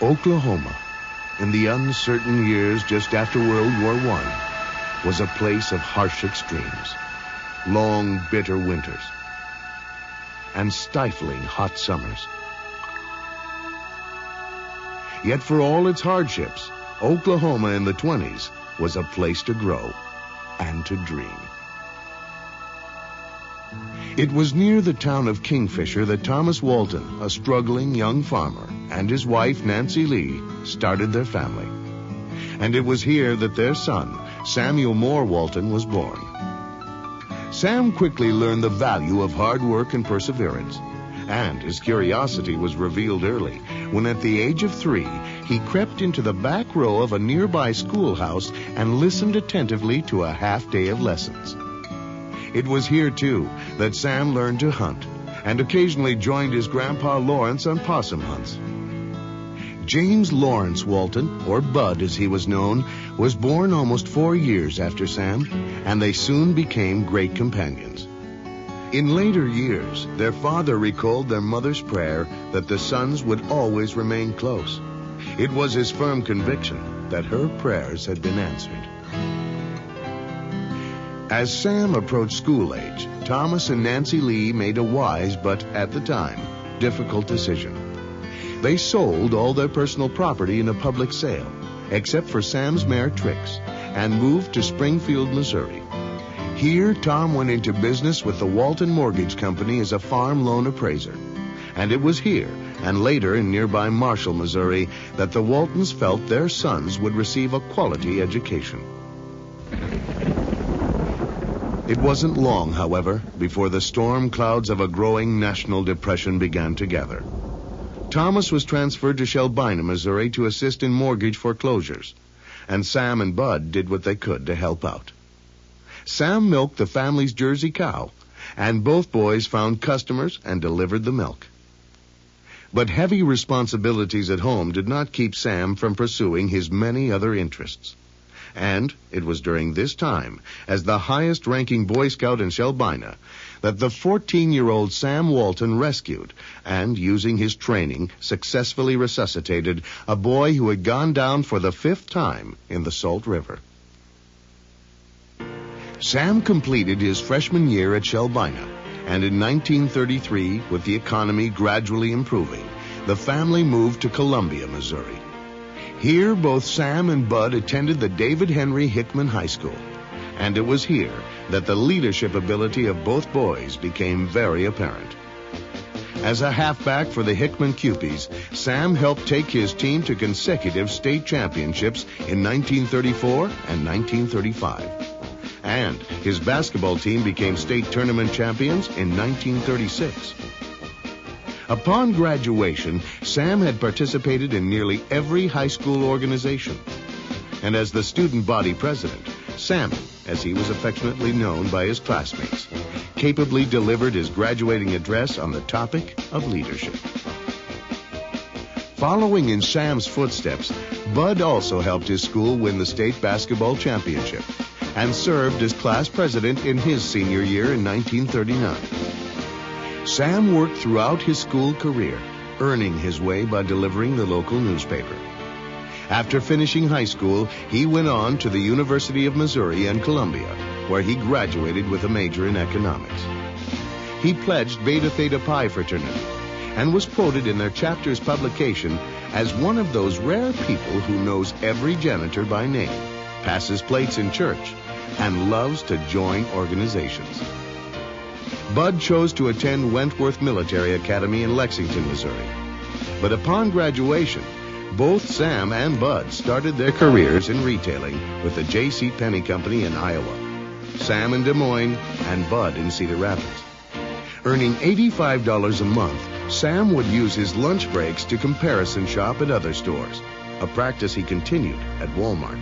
Oklahoma, in the uncertain years just after World War I, was a place of harsh extremes, long, bitter winters, and stifling hot summers. Yet for all its hardships, Oklahoma in the 20s was a place to grow and to dream. It was near the town of Kingfisher that Thomas Walton, a struggling young farmer, and his wife, Nancy Lee, started their family. And it was here that their son, Samuel Moore Walton, was born. Sam quickly learned the value of hard work and perseverance, and his curiosity was revealed early when at the age of 3, he crept into the back row of a nearby schoolhouse and listened attentively to a half day of lessons. It was here, too, that Sam learned to hunt and occasionally joined his grandpa Lawrence on possum hunts. James Lawrence Walton, or Bud as he was known, was born almost 4 years after Sam, and they soon became great companions. In later years, their father recalled their mother's prayer that the sons would always remain close. It was his firm conviction that her prayers had been answered. As Sam approached school age, Thomas and Nancy Lee made a wise but, at the time, difficult decision. They sold all their personal property in a public sale, except for Sam's mare Trix, and moved to Springfield, Missouri. Here, Tom went into business with the Walton Mortgage Company as a farm loan appraiser. And it was here, and later in nearby Marshall, Missouri, that the Waltons felt their sons would receive a quality education. It wasn't long, however, before the storm clouds of a growing national depression began to gather. Thomas was transferred to Shelbina, Missouri, to assist in mortgage foreclosures, and Sam and Bud did what they could to help out. Sam milked the family's Jersey cow, and both boys found customers and delivered the milk. But heavy responsibilities at home did not keep Sam from pursuing his many other interests. And it was during this time, as the highest-ranking Boy Scout in Shelbina, that the 14-year-old Sam Walton rescued and, using his training, successfully resuscitated a boy who had gone down for the 5th time in the Salt River. Sam completed his freshman year at Shelbina, and in 1933, with the economy gradually improving, the family moved to Columbia, Missouri. Here, both Sam and Bud attended the David Henry Hickman High School, and it was here that the leadership ability of both boys became very apparent. As a halfback for the Hickman Cupies, Sam helped take his team to consecutive state championships in 1934 and 1935. And his basketball team became state tournament champions in 1936. Upon graduation, Sam had participated in nearly every high school organization. And as the student body president, Sammy, as he was affectionately known by his classmates, capably delivered his graduating address on the topic of leadership. Following in Sam's footsteps, Bud also helped his school win the state basketball championship and served as class president in his senior year in 1939. Sam worked throughout his school career, earning his way by delivering the local newspaper. After finishing high school, he went on to the University of Missouri and Columbia, where he graduated with a major in economics. He pledged Beta Theta Pi fraternity and was quoted in their chapter's publication as one of those rare people who knows every janitor by name, passes plates in church, and loves to join organizations. Bud chose to attend Wentworth Military Academy in Lexington, Missouri. But upon graduation, both Sam and Bud started their careers in retailing with the J.C. Penney Company in Iowa, Sam in Des Moines, and Bud in Cedar Rapids. Earning $85 a month, Sam would use his lunch breaks to comparison shop at other stores, a practice he continued at Wal-Mart.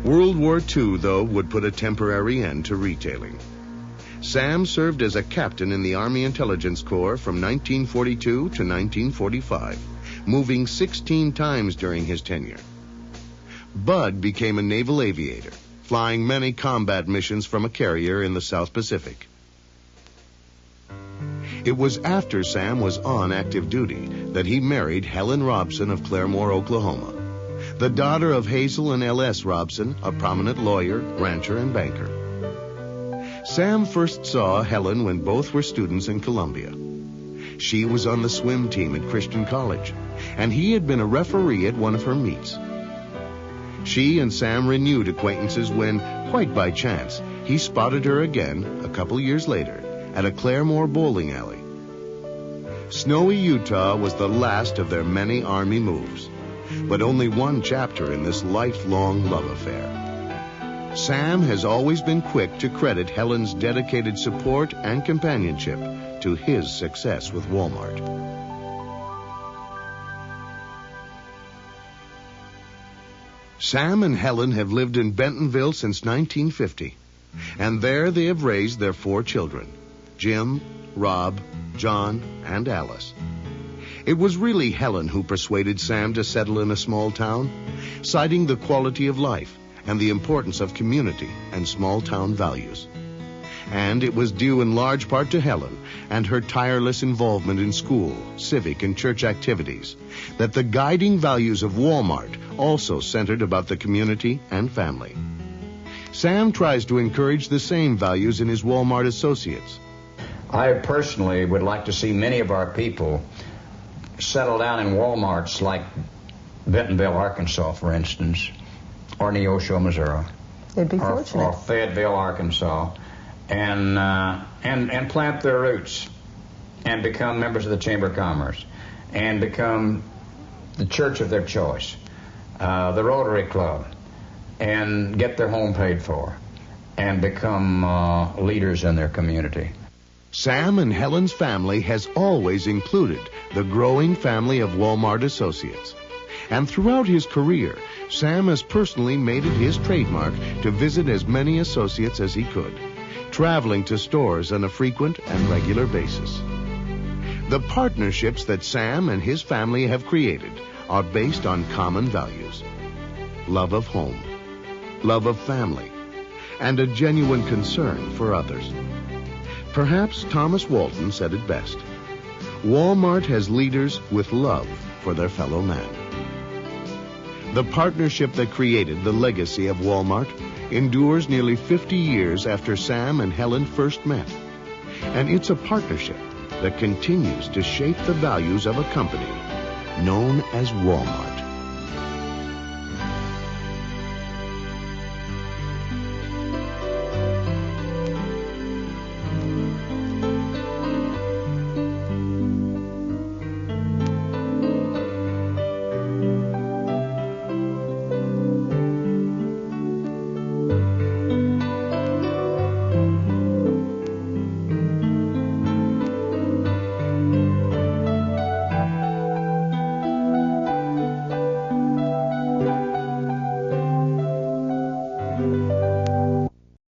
World War II, though, would put a temporary end to retailing. Sam served as a captain in the Army Intelligence Corps from 1942 to 1945, moving 16 times during his tenure. Bud became a naval aviator, flying many combat missions from a carrier in the South Pacific. It was after Sam was on active duty that he married Helen Robson of Claremore, Oklahoma, the daughter of Hazel and L.S. Robson, a prominent lawyer, rancher, and banker. Sam first saw Helen when both were students in Columbia. She was on the swim team at Christian College, and he had been a referee at one of her meets. She and Sam renewed acquaintances when, quite by chance, he spotted her again, a couple years later, at a Claremore bowling alley. Snowy Utah was the last of their many Army moves, but only one chapter in this lifelong love affair. Sam has always been quick to credit Helen's dedicated support and companionship to his success with Wal-Mart. Sam and Helen have lived in Bentonville since 1950, and there they have raised their 4 children, Jim, Rob, John, and Alice. It was really Helen who persuaded Sam to settle in a small town, citing the quality of life and the importance of community and small-town values. And it was due in large part to Helen and her tireless involvement in school, civic, and church activities that the guiding values of Wal-Mart also centered about the community and family. Sam tries to encourage the same values in his Wal-Mart associates. I personally would like to see many of our people settle down in Wal-Marts like Bentonville, Arkansas, for instance, or Neosho, Missouri. They'd be fortunate. Or Fayetteville, Arkansas, and plant their roots and become members of the Chamber of Commerce and become the church of their choice, the Rotary Club, and get their home paid for and become leaders in their community. Sam and Helen's family has always included the growing family of Wal-Mart associates. And throughout his career, Sam has personally made it his trademark to visit as many associates as he could, traveling to stores on a frequent and regular basis. The partnerships that Sam and his family have created are based on common values: love of home, love of family, and a genuine concern for others. Perhaps Thomas Walton said it best: Wal-Mart has leaders with love for their fellow man. The partnership that created the legacy of Wal-Mart endures nearly 50 years after Sam and Helen first met. And it's a partnership that continues to shape the values of a company known as Wal-Mart.